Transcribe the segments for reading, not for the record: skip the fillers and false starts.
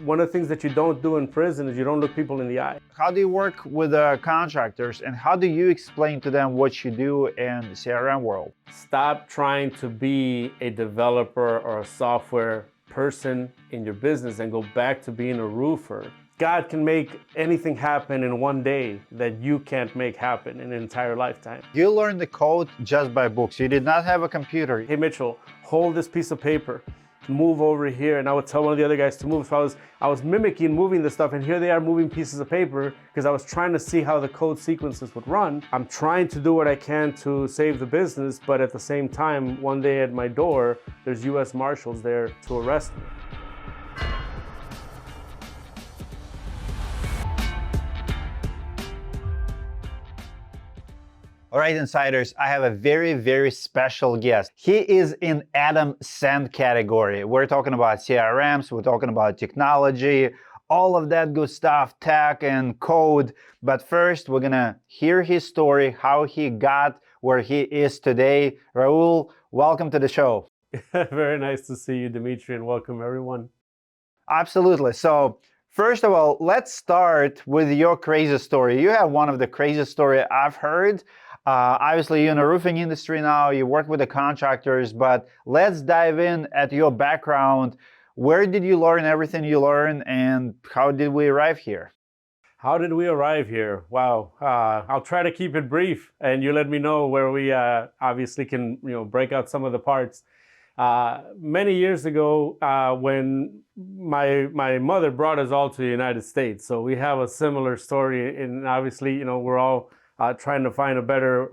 one of the things that you don't do in prison is you don't look people in the eye. How do you work with contractors, and how do you explain to them what you do in the CRM world? Stop trying to be a developer or a software person in your business and go back to being a roofer. God can make anything happen in one day that you can't make happen in an entire lifetime. You learned the code just by books. You did not have a computer. Hey Mitchell, hold this piece of paper, move over here, and I would tell one of the other guys to move. So I was mimicking moving the stuff, and here they are moving pieces of paper because I was trying to see how the code sequences would run. I'm trying to do what I can to save the business, but at the same time, one day at my door, there's US Marshals there to arrest me. All right, insiders, I have a very, very special guest. He is in Adam Sand category. We're talking about CRMs, we're talking about technology, all of that good stuff, tech and code. But first, we're gonna hear his story, how he got where he is today. Raul, welcome to the show. Very nice to see you, Dmitry, and welcome everyone. Absolutely. So, first of all, let's start with your crazy story. You have one of the craziest stories I've heard. Obviously, you're in the roofing industry now, you work with the contractors, but let's dive in at your background. Where did you learn everything you learned, and how did we arrive here? How did we arrive here? Wow. I'll try to keep it brief, and you let me know where we obviously can break out some of the parts. Many years ago, when my mother brought us all to the United States, so we have a similar story, and obviously, we're all trying to find a better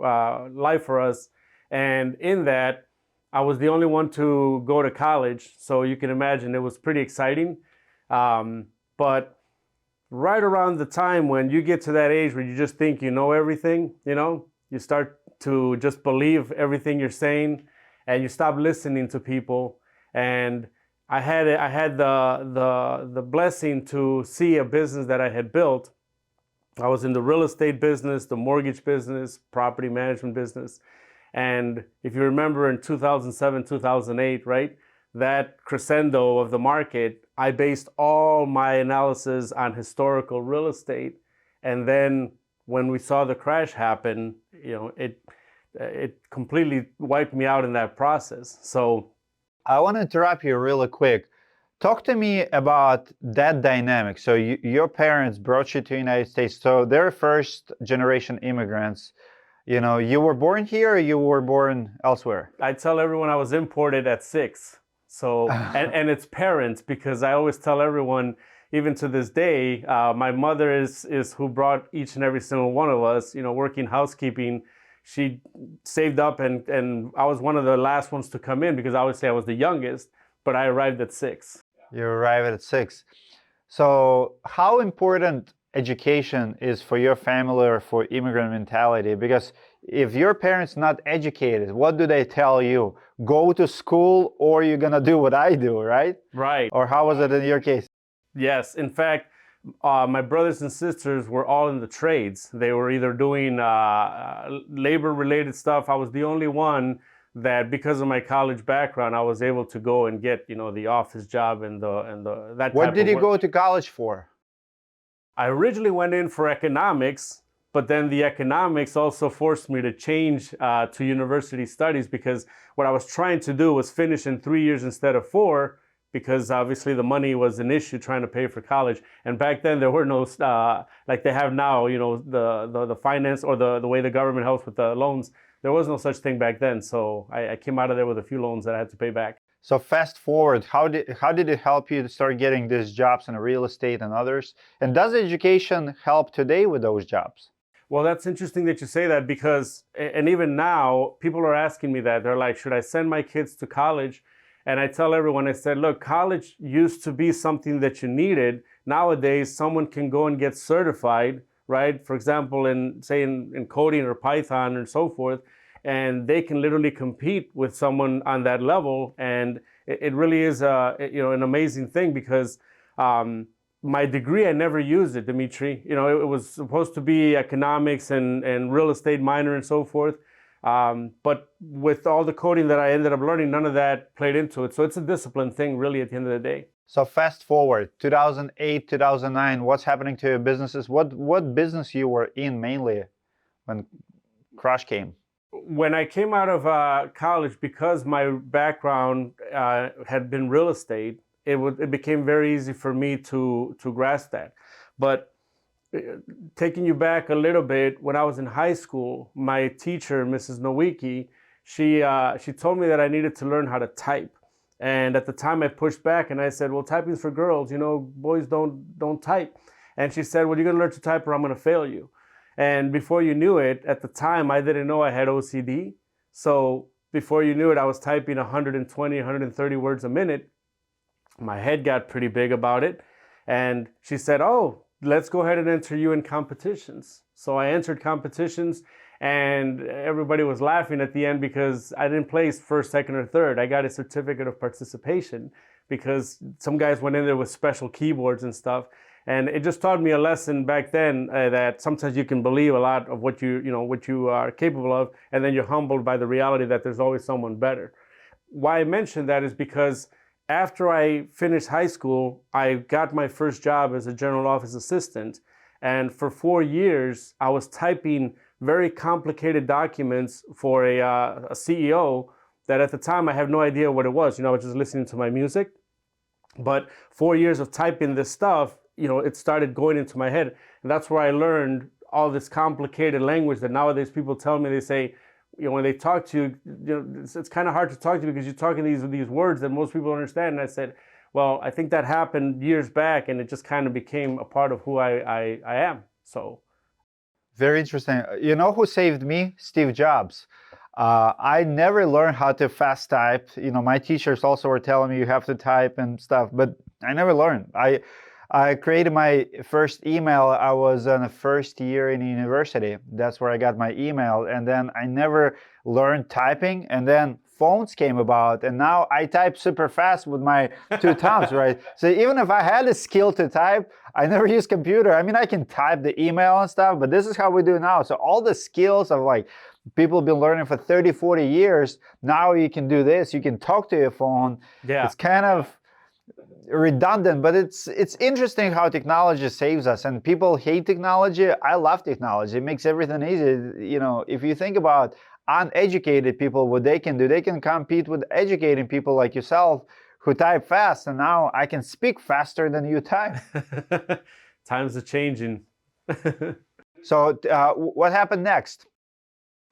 life for us. And in that, I was the only one to go to college. So you can imagine it was pretty exciting. But right around the time when you get to that age where you just think you know everything, you start to just believe everything you're saying, and you stop listening to people. And I had the blessing to see a business that I had built. I was in the real estate business, the mortgage business, property management business. And if you remember in 2007, 2008, right, that crescendo of the market, I based all my analysis on historical real estate. And then when we saw the crash happen, it completely wiped me out in that process. So I want to interrupt you really quick. Talk to me about that dynamic. So your parents brought you to the United States. So they're first generation immigrants. You were born here or you were born elsewhere? I tell everyone I was imported at 6. So, and it's parents, because I always tell everyone, even to this day, my mother is who brought each and every single one of us, working housekeeping. She saved up, and I was one of the last ones to come in because obviously I was the youngest, but I arrived at 6. You arrived at 6. So how important education is for your family or for immigrant mentality? Because if your parents not educated, what do they tell you? Go to school or you're gonna do what I do, right? Right. Or how was it in your case? Yes. In fact, my brothers and sisters were all in the trades. They were either doing labor-related stuff. I was the only one that, because of my college background, I was able to go and get, the office job and that. What did you go to college for? I originally went in for economics, but then the economics also forced me to change to university studies, because what I was trying to do was finish in 3 years instead of 4, because obviously the money was an issue trying to pay for college. And back then there were no, like they have now, the finance or the way the government helps with the loans. There was no such thing back then. So I came out of there with a few loans that I had to pay back. So fast forward, how did it help you to start getting these jobs in real estate and others? And does education help today with those jobs? Well, that's interesting that you say that, because, and even now, people are asking me that. They're like, should I send my kids to college? And I tell everyone, I said, look, college used to be something that you needed. Nowadays, someone can go and get certified, right? For example, in coding or Python and so forth, and they can literally compete with someone on that level. And it really is an amazing thing, because my degree, I never used it, Dmitry. It was supposed to be economics and real estate minor and so forth. But with all the coding that I ended up learning, none of that played into it. So it's a discipline thing, really, at the end of the day. So fast forward 2008, 2009, what's happening to your businesses? What business you were in mainly when crash came? When I came out of college, because my background had been real estate, it became very easy for me to grasp that. But taking you back a little bit, when I was in high school, my teacher, Mrs. Nowicki, she told me that I needed to learn how to type. And at the time, I pushed back and I said, "Well, typing's for girls. You know, boys don't type." And she said, "Well, you're gonna learn to type, or I'm gonna fail you." And before you knew it, at the time, I didn't know I had OCD. So before you knew it, I was typing 120, 130 words a minute. My head got pretty big about it. And she said, "Oh, let's go ahead and enter you in competitions." So I entered competitions, and everybody was laughing at the end because I didn't place first, second, or third. I got a certificate of participation because some guys went in there with special keyboards and stuff. And it just taught me a lesson back then that sometimes you can believe a lot of what what you are capable of, and then you're humbled by the reality that there's always someone better. Why I mention that is because after I finished high school, I got my first job as a general office assistant. And for 4 years, I was typing very complicated documents for a CEO that at the time I had no idea what it was. I was just listening to my music. But 4 years of typing this stuff, it started going into my head. And that's where I learned all this complicated language that nowadays people tell me. They say, when they talk to you, it's kind of hard to talk to you because you're talking these words that most people don't understand. And I said, well, I think that happened years back, and it just kind of became a part of who I am. So. Very interesting. You know who saved me? Steve Jobs. I never learned how to fast type. My teachers also were telling me you have to type and stuff, but I never learned. I created my first email. I was in the first year in university. That's where I got my email. And then I never learned typing. And then phones came about. And now I type super fast with my two thumbs, right? So even if I had a skill to type, I never use computer. I mean, I can type the email and stuff, but this is how we do now. So all the skills of people have been learning for 30, 40 years. Now you can do this. You can talk to your phone. Yeah. It's kind of redundant, but it's interesting how technology saves us. And people hate technology. I love technology. It makes everything easy. If you think about uneducated people, what they can do, they can compete with educating people like yourself who type fast. And now I can speak faster than you type. Times are changing. So what happened next?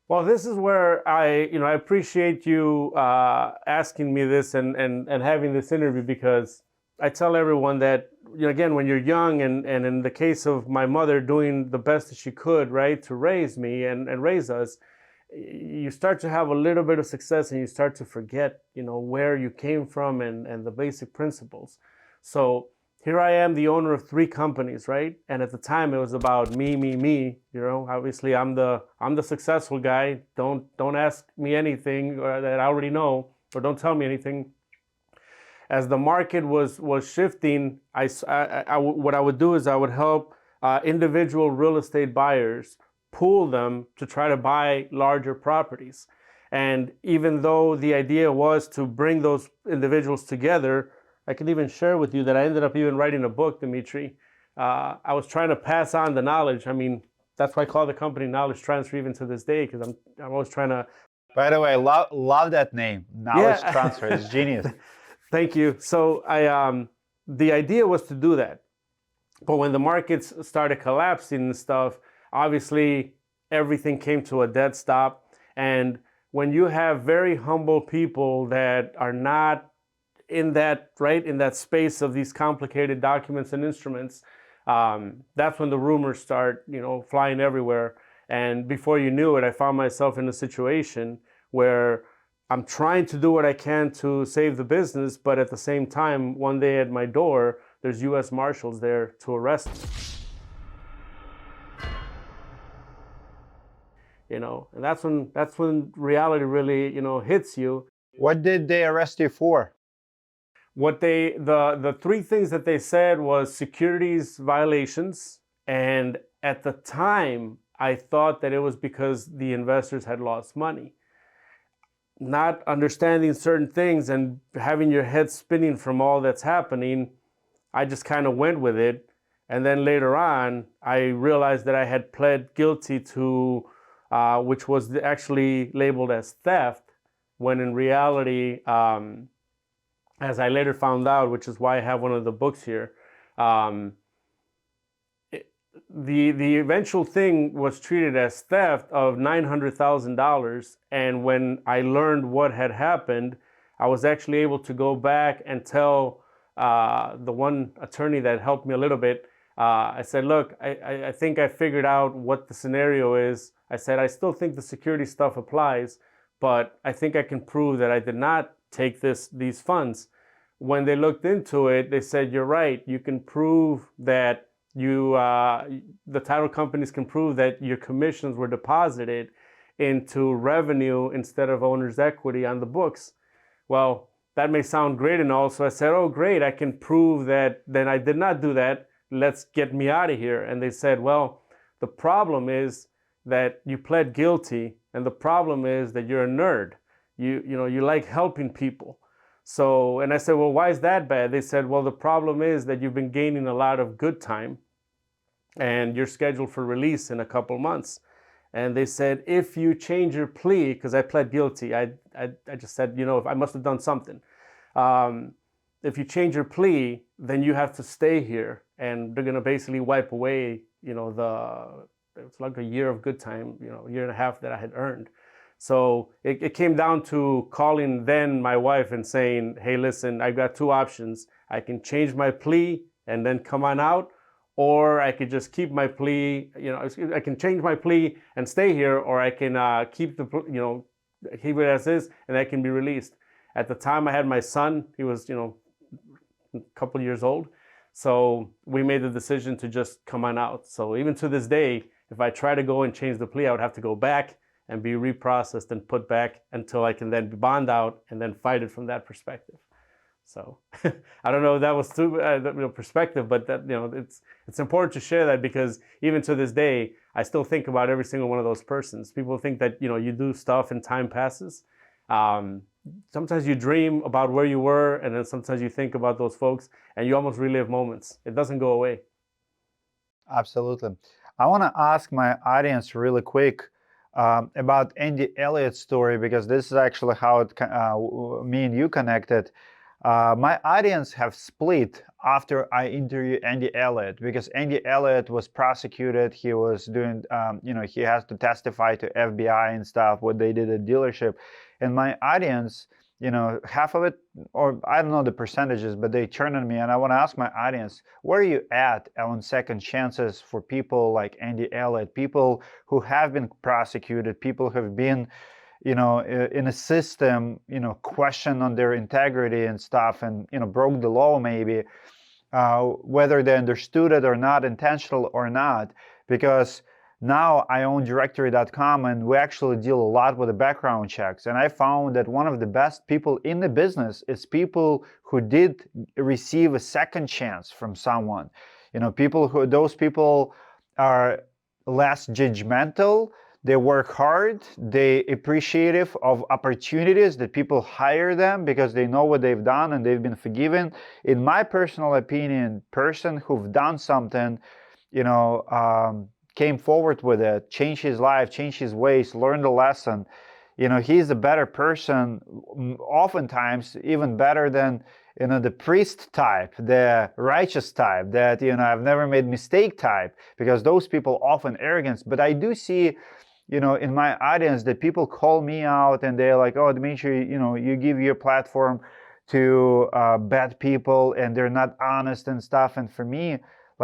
Well, this is where I appreciate you asking me this and having this interview, because I tell everyone that, again, when you're young, and in the case of my mother doing the best that she could, right, to raise me and raise us, you start to have a little bit of success and you start to forget, where you came from and the basic principles. So here I am, the owner of 3 companies, right? And at the time it was about me. Obviously I'm the successful guy. Don't ask me anything that I already know, or don't tell me anything. As the market was shifting, what I would do is I would help individual real estate buyers pool them to try to buy larger properties. And even though the idea was to bring those individuals together, I can even share with you that I ended up even writing a book, Dmitry. I was trying to pass on the knowledge. I mean, that's why I call the company Knowledge Transfer even to this day, because I'm always trying to. By the way, love that name, Knowledge Transfer. It's genius. Thank you. So the idea was to do that, but when the markets started collapsing and stuff, obviously everything came to a dead stop. And when you have very humble people that are not in that space of these complicated documents and instruments, that's when the rumors start, flying everywhere. And before you knew it, I found myself in a situation where I'm trying to do what I can to save the business, but at the same time, one day at my door, there's U.S. Marshals there to arrest me. And that's when reality really, hits you. What did they arrest you for? The 3 things that they said was securities violations, and at the time I thought that it was because the investors had lost money. not understanding certain things and having your head spinning from all that's happening, I just kind of went with it. And then later on, I realized that I had pled guilty to, which was actually labeled as theft, when in reality, as I later found out, which is why I have one of the books here, the eventual thing was treated as theft of $900,000. And when I learned what had happened, I was actually able to go back and tell the one attorney that helped me a little bit. I said, look, I think I figured out what the scenario is. I said, I still think the security stuff applies, but I think I can prove that I did not take these funds. When they looked into it, they said, you're right. You can prove that the title companies can prove that your commissions were deposited into revenue instead of owner's equity on the books. Well, that may sound great and all. So I said, oh, great. I can prove that then I did not do that. Let's get me out of here. And they said, well, the problem is that you pled guilty, and the problem is that you're a nerd. You like helping people. So, and I said, well, why is that bad? They said, well, the problem is that you've been gaining a lot of good time and you're scheduled for release in a couple months. And they said, if you change your plea, because I pled guilty, I just said, I must have done something. If you change your plea, then you have to stay here, and they're going to basically wipe away, it's like a year of good time, a year and a half that I had earned. So it came down to calling then my wife and saying, hey, listen, I've got two options. I can change my plea and then come on out, or I could just keep my plea, I can change my plea and stay here, or I can keep keep it as is, and I can be released. At the time I had my son, he was, a couple years old. So we made the decision to just come on out. So even to this day, if I try to go and change the plea, I would have to go back and be reprocessed and put back until I can then be bond out and then fight it from that perspective. So I don't know if that was too perspective, but that it's important to share that, because even to this day, I still think about every single one of those persons. People think that you do stuff and time passes. Sometimes you dream about where you were, and then sometimes you think about those folks and you almost relive moments. It doesn't go away. Absolutely. I want to ask my audience really quick about Andy Elliott's story, because this is actually how me and you connected. My audience have split after I interviewed Andy Elliot, because Andy Elliot was prosecuted. He was doing, he has to testify to FBI and stuff, what they did at dealership. And my audience, half of it, or I don't know the percentages, but they turned on me. And I want to ask my audience, where are you at on second chances for people like Andy Elliot, people who have been prosecuted, people who have been, in a system, question on their integrity and stuff, and, broke the law maybe, whether they understood it or not, intentional or not. Because now I own directory.com, and we actually deal a lot with the background checks. And I found that one of the best people in the business is people who did receive a second chance from someone. Those people are less judgmental. They work hard. They appreciative of opportunities that people hire them because they know what they've done and they've been forgiven. In my personal opinion, person who've done something, came forward with it, changed his life, changed his ways, learned a lesson, he's a better person, oftentimes even better than the priest type, the righteous type, that I've never made mistake type, because those people often arrogant. But I do see in my audience that people call me out and they're like, oh, Dmitry, you give your platform to bad people and they're not honest and stuff. And for me,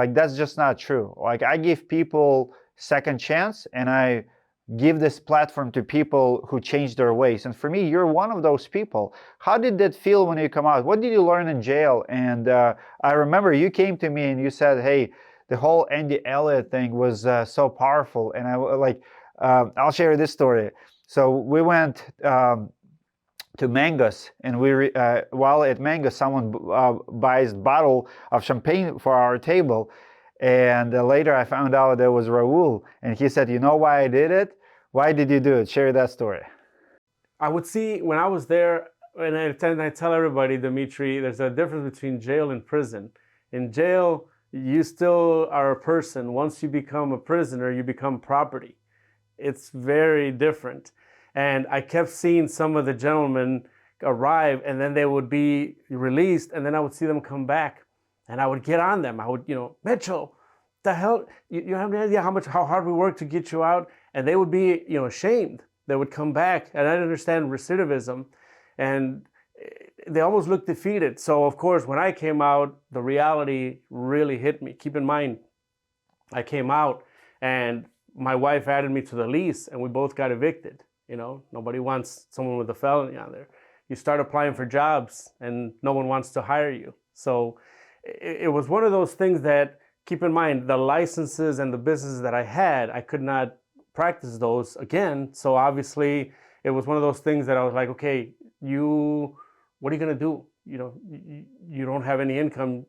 that's just not true. I give people second chance, and I give this platform to people who change their ways. And for me, you're one of those people. How did that feel when you come out? What did you learn in jail? And I remember you came to me and you said, hey, the whole Andy Elliot thing was so powerful. And I'll share this story. So we went to Mango's, and while at Mango's, someone buys a bottle of champagne for our table, and later I found out that was Raul, and he said, you know why I did it? Why did you do it? Share that story. I would see when I was there, and I tell everybody, Dmitry, there's a difference between jail and prison. In jail, you still are a person. Once you become a prisoner, you become property. It's very different. And I kept seeing some of the gentlemen arrive, and then they would be released, and then I would see them come back, and I would get on them. I would, Mitchell, the hell, you have no idea how hard we worked to get you out, and they would be, ashamed. They would come back, and I didn't understand recidivism, and they almost looked defeated. So of course, when I came out, the reality really hit me. Keep in mind, I came out, and my wife added me to the lease, and we both got evicted. Nobody wants someone with a felony on there. You start applying for jobs, and no one wants to hire you. So it was one of those things that, keep in mind, the licenses and the businesses that I had, I could not practice those again. So obviously, it was one of those things that I was like, okay, what are you gonna do? You don't have any income.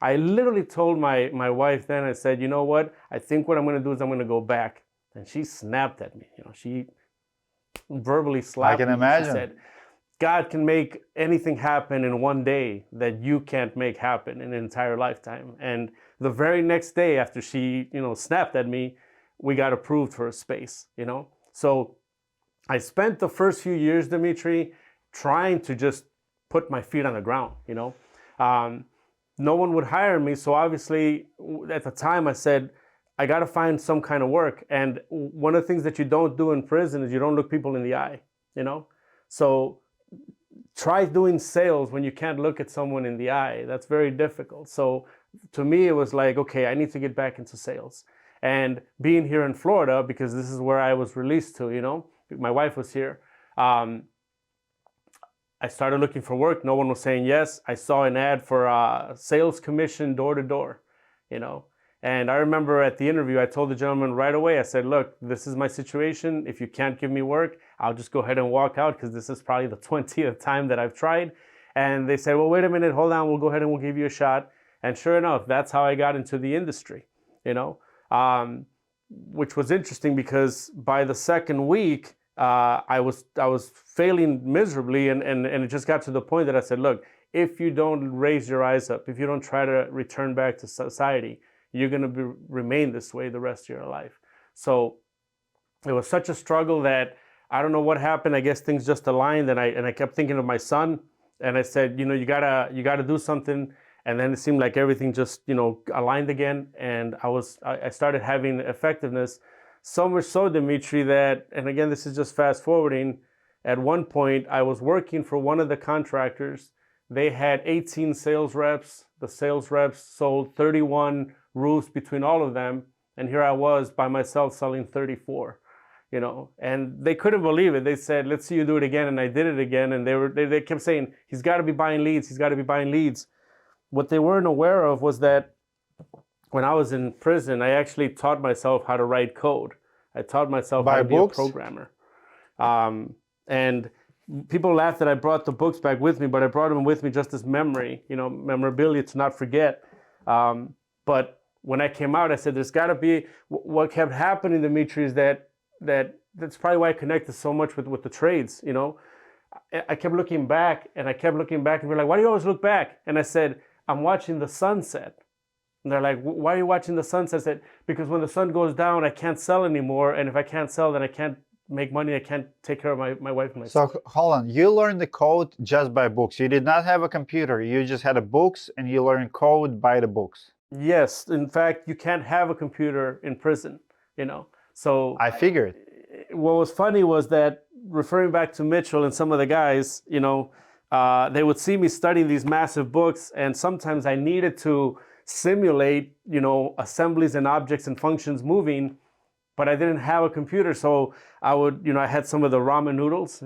I literally told my wife then, I said, you know what? I think what I'm gonna do is I'm gonna go back. And she snapped at me. She verbally slapped me. I can imagine. She said, God can make anything happen in one day that you can't make happen in an entire lifetime. And the very next day after she, snapped at me, we got approved for a space, So I spent the first few years, Dmitry, trying to just put my feet on the ground, No one would hire me. So obviously at the time I said, I got to find some kind of work. And one of the things that you don't do in prison is you don't look people in the eye, So try doing sales when you can't look at someone in the eye. That's very difficult. So to me, it was like, okay, I need to get back into sales. And being here in Florida, because this is where I was released to, my wife was here. I started looking for work. No one was saying yes. I saw an ad for a sales commission door to door, And I remember at the interview, I told the gentleman right away, I said, look, this is my situation. If you can't give me work, I'll just go ahead and walk out because this is probably the 20th time that I've tried. And they said, well, wait a minute, hold on. We'll go ahead and we'll give you a shot. And sure enough, that's how I got into the industry, which was interesting because by the second week, I was failing miserably. And it just got to the point that I said, look, if you don't raise your eyes up, if you don't try to return back to society, you're going to remain this way the rest of your life. So it was such a struggle that I don't know what happened. I guess things just aligned, and I kept thinking of my son, and I said, you gotta do something. And then it seemed like everything just aligned again, and I started having effectiveness. So much so, Dmitry, that, and again, this is just fast forwarding. At one point, I was working for one of the contractors. They had 18 sales reps. The sales reps sold 31 roofs between all of them, and here I was by myself selling 34, and they couldn't believe it. They said, let's see you do it again, and I did it again, and they kept saying, he's got to be buying leads. What they weren't aware of was that when I was in prison, I actually taught myself how to write code. I taught myself how to be a programmer. And people laughed that I brought the books back with me, but I brought them with me just as memory, memorabilia to not forget. But when I came out, I said, there's got to be, what kept happening, Dmitry, is that's probably why I connected so much with the trades, I kept looking back and we're like, why do you always look back? And I said, I'm watching the sunset. And they're like, why are you watching the sunset? I said, because when the sun goes down, I can't sell anymore. And if I can't sell, then I can't make money. I can't take care of my wife and my son. So hold on, you learned the code just by books. You did not have a computer. You just had a books and you learned code by the books. Yes. In fact, you can't have a computer in prison, So I figured. What was funny was that, referring back to Mitchell and some of the guys, they would see me studying these massive books, and sometimes I needed to simulate, assemblies and objects and functions moving, but I didn't have a computer. So I would, I had some of the ramen noodles,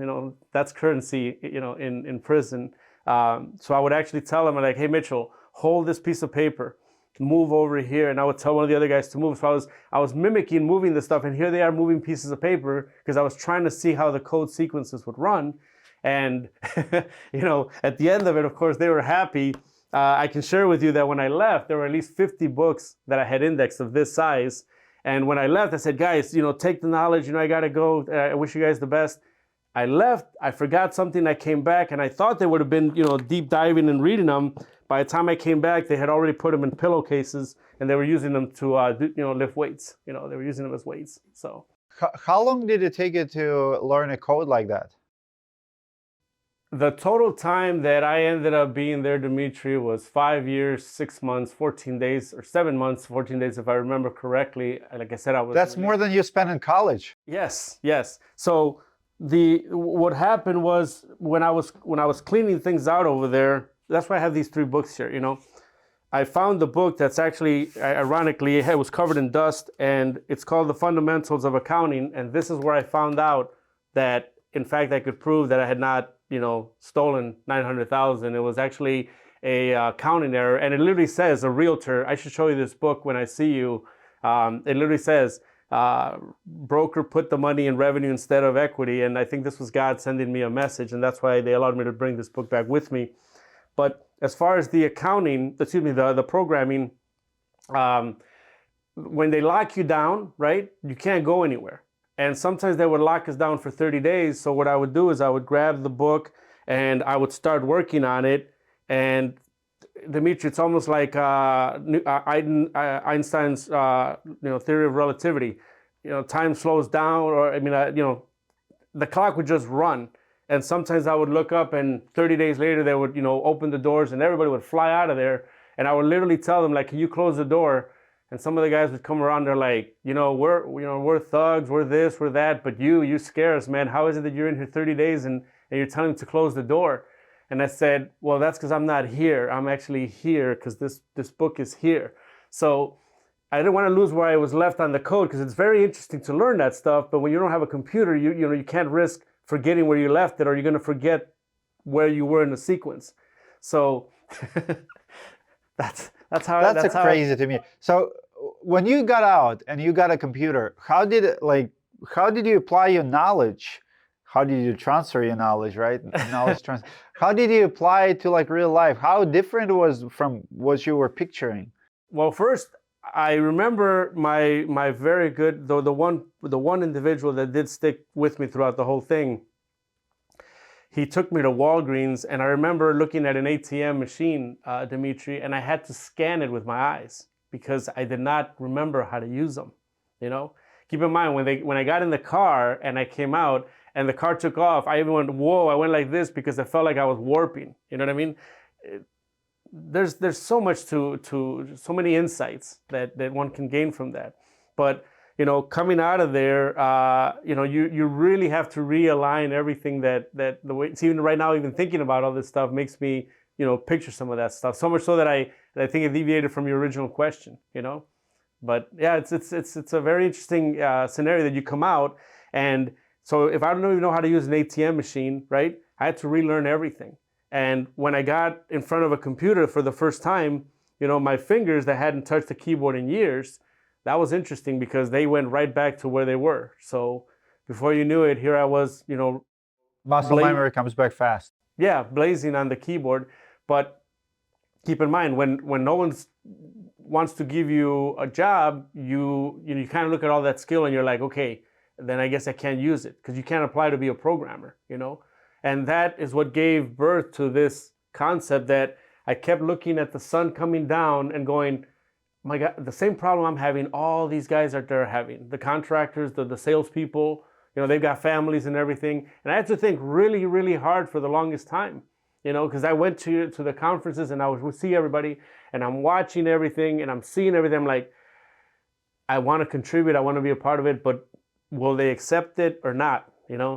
that's currency, in prison. So I would actually tell them, like, hey, Mitchell, hold this piece of paper, move over here. And I would tell one of the other guys to move. So I was mimicking moving the stuff, and here they are moving pieces of paper because I was trying to see how the code sequences would run. And, at the end of it, of course, they were happy. I can share with you that when I left, there were at least 50 books that I had indexed of this size. And when I left, I said, guys, take the knowledge, I got to go. I wish you guys the best. I left, I forgot something, I came back, and I thought they would have been, deep diving and reading them. By the time I came back, they had already put them in pillowcases, and they were using them to, lift weights. They were using them as weights. So How long did it take you to learn a code like that? the total time that I ended up being there, Dmitry, was 5 years, 6 months, 14 days, or 7 months, 14 days, if I remember correctly. Like I said, I was. That's more than you spent in college. Yes, yes. So what happened was when I was cleaning things out over there. That's why I have these 3 books here. I found the book that's actually, ironically, it was covered in dust, and it's called The Fundamentals of Accounting. And this is where I found out that, in fact, I could prove that I had not, stolen $900,000. It was actually a accounting error, and it literally says, a realtor. I should show you this book when I see you. It literally says, broker put the money in revenue instead of equity, and I think this was God sending me a message, and that's why they allowed me to bring this book back with me. But as far as the accounting, the programming, when they lock you down, right, you can't go anywhere. And sometimes they would lock us down for 30 days. So what I would do is I would grab the book and I would start working on it. And Dmitry, it's almost like Einstein's theory of relativity. Time slows down, or the clock would just run. And sometimes I would look up, and 30 days later they would open the doors, and everybody would fly out of there. And I would literally tell them, like, can you close the door? And some of the guys would come around. They're like, we're thugs, we're this, we're that, but you scare us, man. How is it that you're in here 30 days and you're telling me to close the door? And I said, well, that's because I'm not here. I'm actually here because this book is here. So I didn't want to lose where I was left on the code, because it's very interesting to learn that stuff. But when you don't have a computer, you can't risk forgetting where you left it, or you're going to forget where you were in the sequence. So that's crazy to me. So when you got out and you got a computer, how did you apply your knowledge? How did you transfer your knowledge, right? Knowledge transfer. How did you apply it to real life? How different it was from what you were picturing? Well, first, I remember my very good, the one individual that did stick with me throughout the whole thing. He took me to Walgreens, and I remember looking at an ATM machine, Dmitry, and I had to scan it with my eyes because I did not remember how to use them. Keep in mind, when I got in the car and I came out and the car took off, I even went, whoa, I went like this because I felt like I was warping. You know what I mean? There's so much to so many insights that one can gain from that. But coming out of there, you really have to realign everything that the way. Even right now, even thinking about all this stuff makes me picture some of that stuff. So much so that I think it deviated from your original question. But yeah, it's a very interesting scenario that you come out, and so if I don't even know how to use an ATM machine, right, I had to relearn everything. And when I got in front of a computer for the first time, my fingers that hadn't touched the keyboard in years, that was interesting because they went right back to where they were. So before you knew it, here I was, muscle memory comes back fast. Yeah, blazing on the keyboard. But keep in mind, when no one wants to give you a job, you kind of look at all that skill and you're like, okay, then I guess I can't use it, because you can't apply to be a programmer, And that is what gave birth to this concept that I kept looking at the sun coming down and going, my God, the same problem I'm having, all these guys out there are having. The contractors, the salespeople, they've got families and everything. And I had to think really, really hard for the longest time, because I went to the conferences and I would see everybody and I'm watching everything and I'm seeing everything. I'm like, I want to contribute. I want to be a part of it, but will they accept it or not?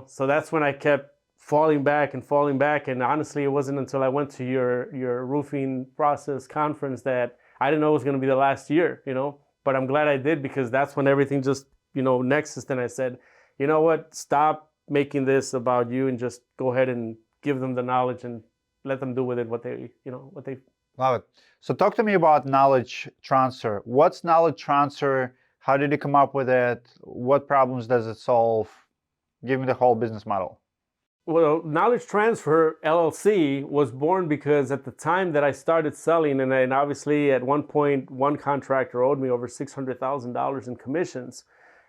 So that's when I kept falling back. And honestly, it wasn't until I went to your roofing process conference that I didn't know it was going to be the last year, but I'm glad I did, because that's when everything just, nexused. And I said, you know what, stop making this about you and just go ahead and give them the knowledge and let them do with it what they. Love it. So talk to me about knowledge transfer. What's knowledge transfer? How did you come up with it? What problems does it solve? Give me the whole business model. Well, Knowledge Transfer LLC was born because at the time that I started selling, and obviously at one point, one contractor owed me over $600,000 in commissions,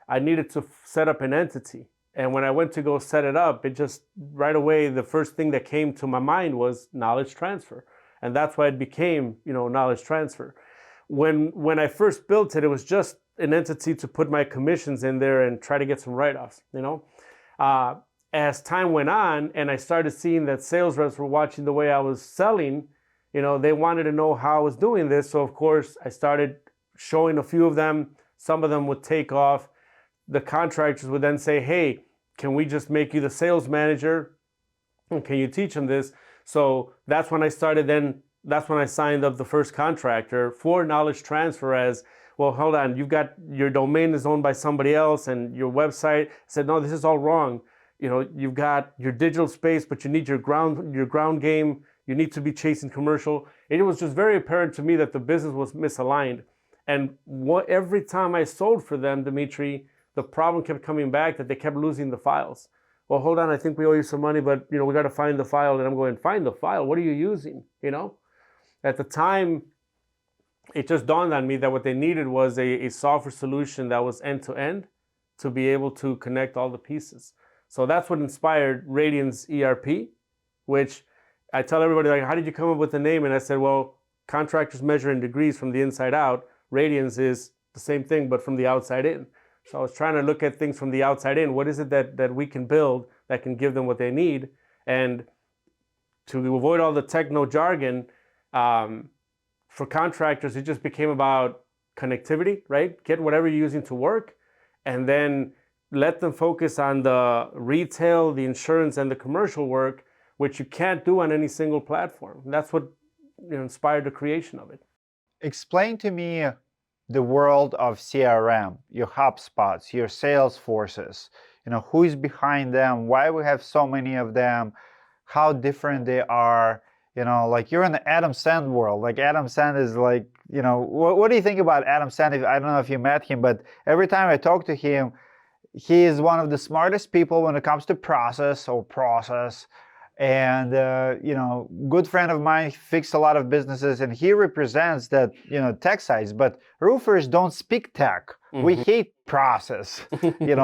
I needed to set up an entity. And when I went to go set it up, it just right away, the first thing that came to my mind was knowledge transfer. And that's why it became, knowledge transfer. When I first built it, it was just an entity to put my commissions in there and try to get some write-offs, As time went on and I started seeing that sales reps were watching the way I was selling, they wanted to know how I was doing this. So of course I started showing a few of them. Some of them would take off. The contractors would then say, hey, can we just make you the sales manager? And can you teach them this? So that's when I that's when I signed up the first contractor for knowledge transfer as, well, hold on, you've got your domain is owned by somebody else and your website. I said, no, this is all wrong. You've got your digital space, but you need your ground game. You need to be chasing commercial. It was just very apparent to me that the business was misaligned. And every time I sold for them, Dmitry, the problem kept coming back that they kept losing the files. Well, hold on, I think we owe you some money, but we got to find the file. And I'm going, find the file? What are you using? At the time, it just dawned on me that what they needed was a software solution that was end-to-end to be able to connect all the pieces. So that's what inspired Radian's ERP, which I tell everybody, like, how did you come up with the name? And I said, well, contractors measure in degrees from the inside out. Radian's is the same thing, but from the outside in. So I was trying to look at things from the outside in. What is it that we can build that can give them what they need? And to avoid all the techno jargon, for contractors, it just became about connectivity, right? Get whatever you're using to work, and then let them focus on the retail, the insurance, and the commercial work, which you can't do on any single platform. And that's what inspired the creation of it. Explain to me the world of CRM, your HubSpots, your SalesForces. Who is behind them? Why we have so many of them? How different they are? Like you're in the Adam Sand world. Like Adam Sand is like, what do you think about Adam Sand? I don't know if you met him, but every time I talk to him, he is one of the smartest people when it comes to process. And, good friend of mine fixed a lot of businesses, and he represents that, tech sides. But roofers don't speak tech. Mm-hmm. We hate process. we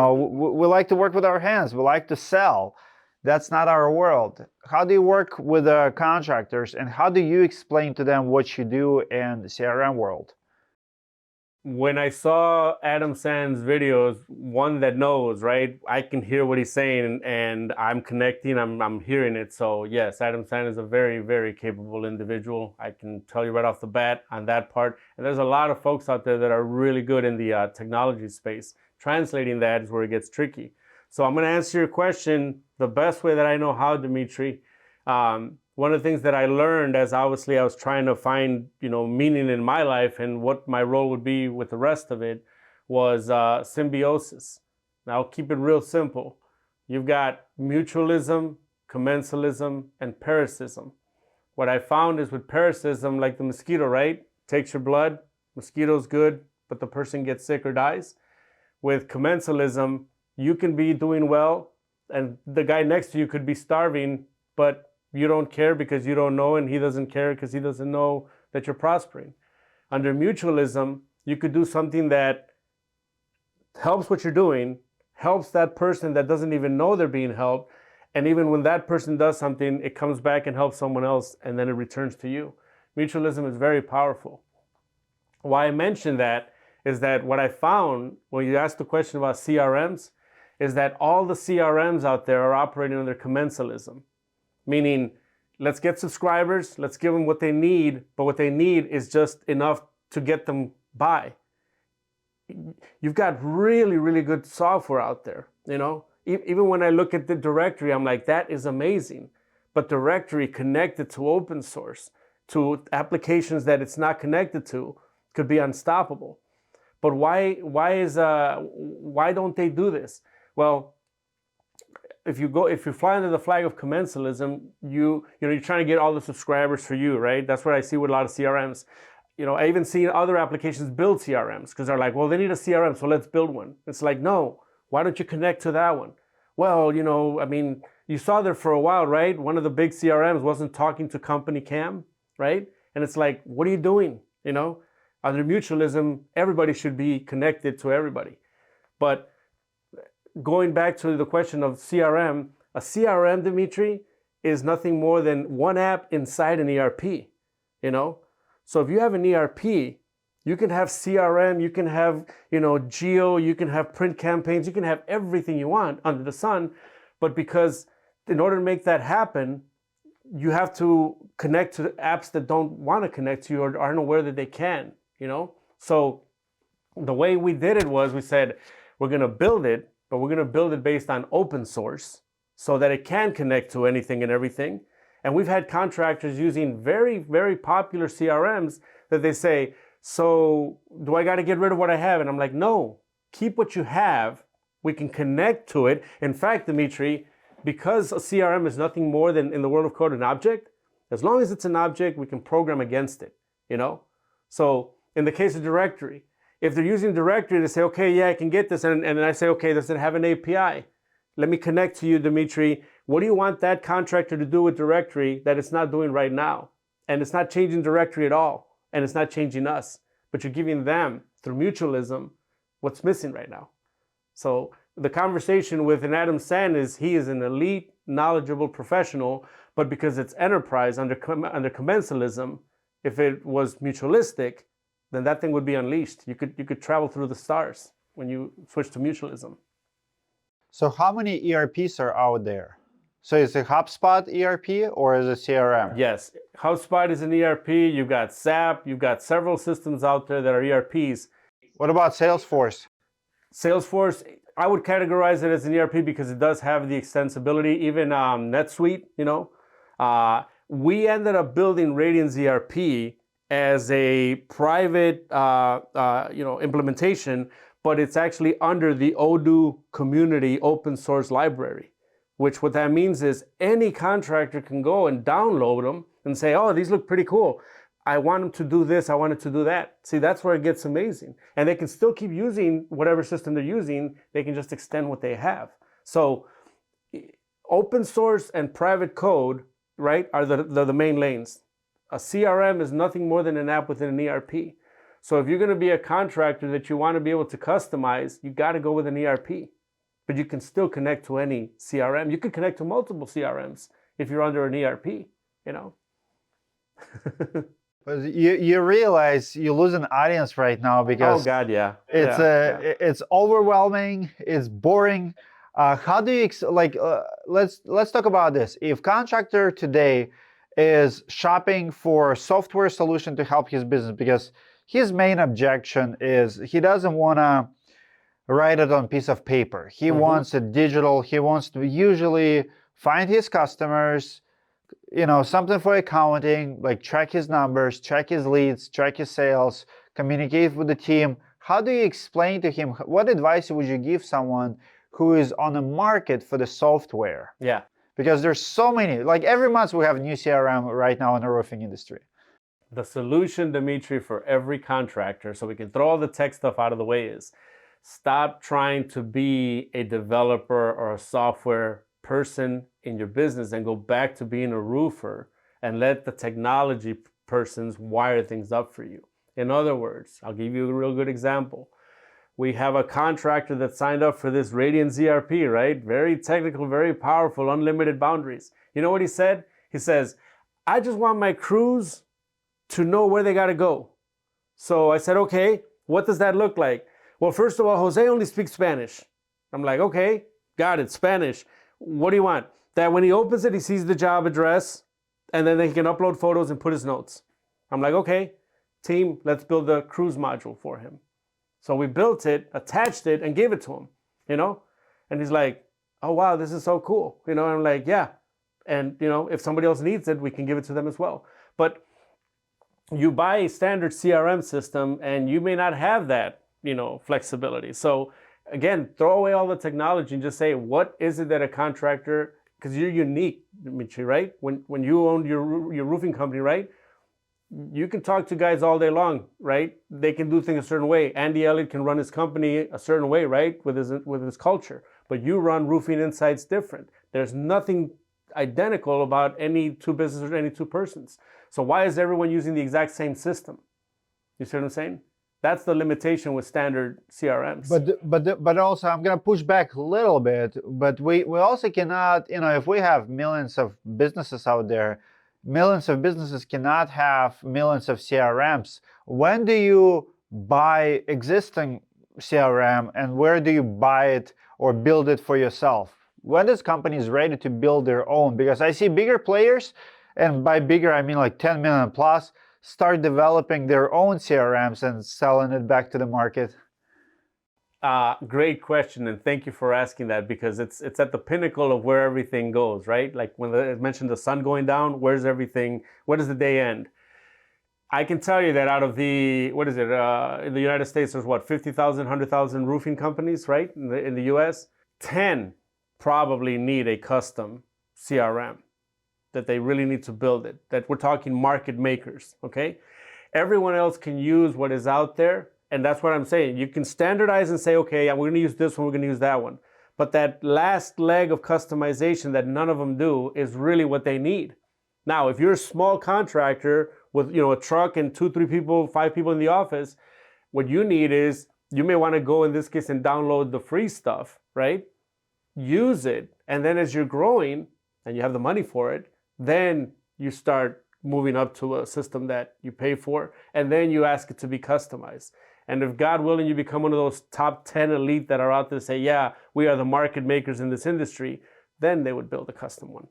like to work with our hands. We like to sell. That's not our world. How do you work with contractors, and how do you explain to them what you do in the CRM world? When I saw Adam Sand's videos, one that knows, right? I can hear what he's saying and I'm connecting, I'm hearing it. So yes, Adam Sand is a very, very capable individual. I can tell you right off the bat on that part. And there's a lot of folks out there that are really good in the technology space. Translating that is where it gets tricky. So I'm going to answer your question the best way that I know how, Dmitry. One of the things that I learned as obviously I was trying to find, meaning in my life and what my role would be with the rest of it was symbiosis. Now I'll keep it real simple. You've got mutualism, commensalism, and parasitism. What I found is with parasitism, like the mosquito, right? Takes your blood, mosquito's good, but the person gets sick or dies. With commensalism, you can be doing well and the guy next to you could be starving, but you don't care because you don't know, and he doesn't care because he doesn't know that you're prospering. Under mutualism, you could do something that helps what you're doing, helps that person that doesn't even know they're being helped, and even when that person does something, it comes back and helps someone else, and then it returns to you. Mutualism is very powerful. Why I mention that is that what I found when you asked the question about CRMs is that all the CRMs out there are operating under commensalism. Meaning, let's get subscribers, let's give them what they need, but what they need is just enough to get them by. You've got really, really good software out there, Even when I look at the directory, I'm like, that is amazing. But directory connected to open source, to applications that it's not connected to, could be unstoppable. But why don't they do this? Well, if you fly under the flag of commensalism, you're trying to get all the subscribers for you, right? That's what I see with a lot of CRMs. I even see other applications build CRMs because they're like, well, they need a CRM, so let's build one. It's like, no, why don't you connect to that one? Well, you saw there for a while, right? One of the big CRMs wasn't talking to company CAM, right? And it's like, what are you doing? Under mutualism, everybody should be connected to everybody. But going back to the question of CRM, a CRM, Dmitry, is nothing more than one app inside an ERP, you know? So if you have an ERP, you can have CRM, you can have, geo, you can have print campaigns, you can have everything you want under the sun. But because in order to make that happen, you have to connect to apps that don't want to connect to you or aren't aware that they can, So the way we did it was we said, we're going to build it, but we're going to build it based on open source so that it can connect to anything and everything. And we've had contractors using very, very popular CRMs that they say, so do I got to get rid of what I have? And I'm like, no, keep what you have. We can connect to it. In fact, Dmitry, because a CRM is nothing more than, in the world of code, an object, as long as it's an object, we can program against it, So in the case of directory, if they're using directory, they say, okay, yeah, I can get this. And I say, okay, does it have an API? Let me connect to you, Dmitry. What do you want that contractor to do with directory that it's not doing right now? And it's not changing directory at all. And it's not changing us. But you're giving them, through mutualism, what's missing right now. So the conversation with an Adam Sand is he is an elite, knowledgeable professional, but because it's enterprise under commensalism, if it was mutualistic, then that thing would be unleashed. You could travel through the stars when you switch to mutualism. So how many ERPs are out there? So is it HubSpot ERP or is it CRM? Yes, HubSpot is an ERP. You've got SAP. You've got several systems out there that are ERPs. What about Salesforce? Salesforce, I would categorize it as an ERP because it does have the extensibility. Even NetSuite, we ended up building Radian's ERP as a private, implementation, but it's actually under the Odoo community open source library, which what that means is any contractor can go and download them and say, oh, these look pretty cool. I want them to do this. I want it to do that. See, that's where it gets amazing. And they can still keep using whatever system they're using. They can just extend what they have. So open source and private code, right, are the main lanes. A CRM is nothing more than an app within an ERP. So if you're going to be a contractor that you want to be able to customize, you got to go with an ERP. But you can still connect to any CRM. You can connect to multiple CRMs if you're under an ERP, But you realize you lose an audience right now because oh God, yeah, it's overwhelming, it's boring. How do you let's talk about this. If contractor today is shopping for a software solution to help his business because his main objection is he doesn't want to write it on a piece of paper. He wants it digital. He wants to usually find his customers, something for accounting, like track his numbers, track his leads, track his sales, communicate with the team. How do you explain to him, what advice would you give someone who is on the market for the software? Yeah. Because there's so many, like every month we have a new CRM right now in the roofing industry. The solution, Dmitry, for every contractor, so we can throw all the tech stuff out of the way, is stop trying to be a developer or a software person in your business and go back to being a roofer and let the technology persons wire things up for you. In other words, I'll give you a real good example. We have a contractor that signed up for this Radian's ERP, right? Very technical, very powerful, unlimited boundaries. You know what he said? He says, I just want my crews to know where they got to go. So I said, okay, what does that look like? Well, first of all, Jose only speaks Spanish. I'm like, okay, got it, Spanish. What do you want? That when he opens it, he sees the job address, and then he can upload photos and put his notes. I'm like, okay, team, let's build the cruise module for him. So we built it, attached it, and gave it to him, And he's like, oh, wow, this is so cool. And I'm like, yeah. And, if somebody else needs it, we can give it to them as well. But you buy a standard CRM system, and you may not have that, flexibility. So again, throw away all the technology and just say, what is it that a contractor, because you're unique, Dmitry, right? When you own your roofing company, right? You can talk to guys all day long, right? They can do things a certain way. Andy Elliot can run his company a certain way, right? With his culture. But you run Roofing Insights different. There's nothing identical about any two businesses or any two persons. So why is everyone using the exact same system? You see what I'm saying? That's the limitation with standard CRMs. But also I'm gonna push back a little bit. But we also cannot, if we have millions of businesses out there, millions of businesses cannot have millions of CRMs. When do you buy existing CRM, and where do you buy it or build it for yourself? When is companies ready to build their own? Because I see bigger players, and by bigger I mean like 10 million plus, start developing their own CRMs and selling it back to the market. Great question, and thank you for asking that, because it's at the pinnacle of where everything goes, right? Like when I mentioned the sun going down, where does the day end? I can tell you that out of the, in the United States, there's 50,000, 100,000 roofing companies, right? In the US, 10 probably need a custom CRM, that they really need to build it, that we're talking market makers, okay? Everyone else can use what is out there, and that's what I'm saying. You can standardize and say, okay, we're gonna use this one, we're gonna use that one. But that last leg of customization that none of them do is really what they need. Now, if you're a small contractor with a truck and 2, 3 people, 5 people in the office, what you need is, you may wanna go in this case and download the free stuff, right? Use it, and then as you're growing and you have the money for it, then you start moving up to a system that you pay for, and then you ask it to be customized. And if God willing, you become one of those top 10 elite that are out there to say, yeah, we are the market makers in this industry, then they would build a custom one.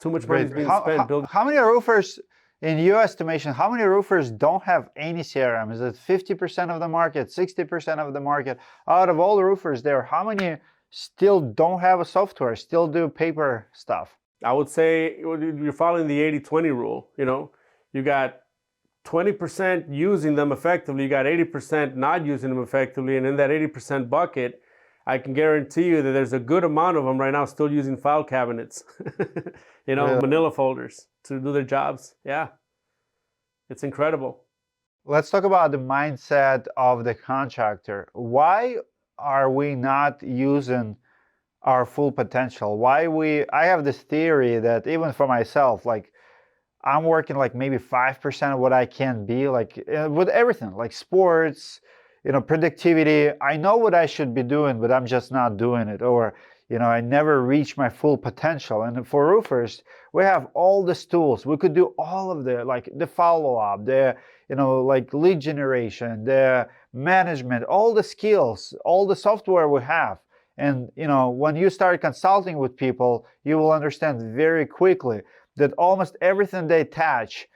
Too much money is being spent building. How many roofers, in your estimation, how many roofers don't have any CRM? Is it 50% of the market, 60% of the market? Out of all the roofers there, how many still don't have a software, still do paper stuff? I would say you're following the 80-20 rule. You got 20% using them effectively, you got 80% not using them effectively, and in that 80% bucket, I can guarantee you that there's a good amount of them right now still using file cabinets, Really? manila folders to do their jobs. Yeah, it's incredible. Let's talk about the mindset of the contractor. Why are we not using our full potential? I have this theory that even for myself, like I'm working like maybe 5% of what I can be, like with everything, like sports, productivity. I know what I should be doing, but I'm just not doing it. Or, I never reach my full potential. And for roofers, we have all these tools. We could do all of the follow-up, like lead generation, the management, all the skills, all the software we have. And when you start consulting with people, you will understand very quickly that almost everything they touch,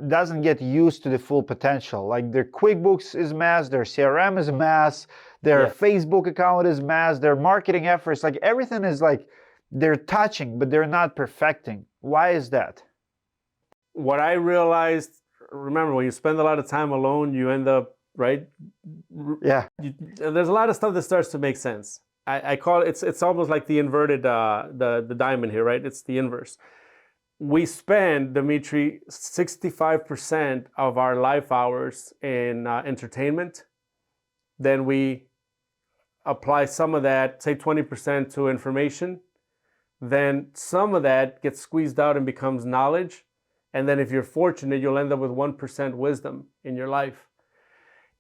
doesn't get used to the full potential. Like their QuickBooks is mess, their CRM is mess, their Facebook account is mess, their marketing efforts, like everything is like they're touching, but they're not perfecting. Why is that? What I realized, remember, when you spend a lot of time alone, you end up, right? Yeah. There's a lot of stuff that starts to make sense. I call it, it's almost like the inverted, the diamond here, right? It's the inverse. We spend, Dmitry, 65% of our life hours in entertainment. Then we apply some of that, say 20% to information. Then some of that gets squeezed out and becomes knowledge. And then if you're fortunate, you'll end up with 1% wisdom in your life.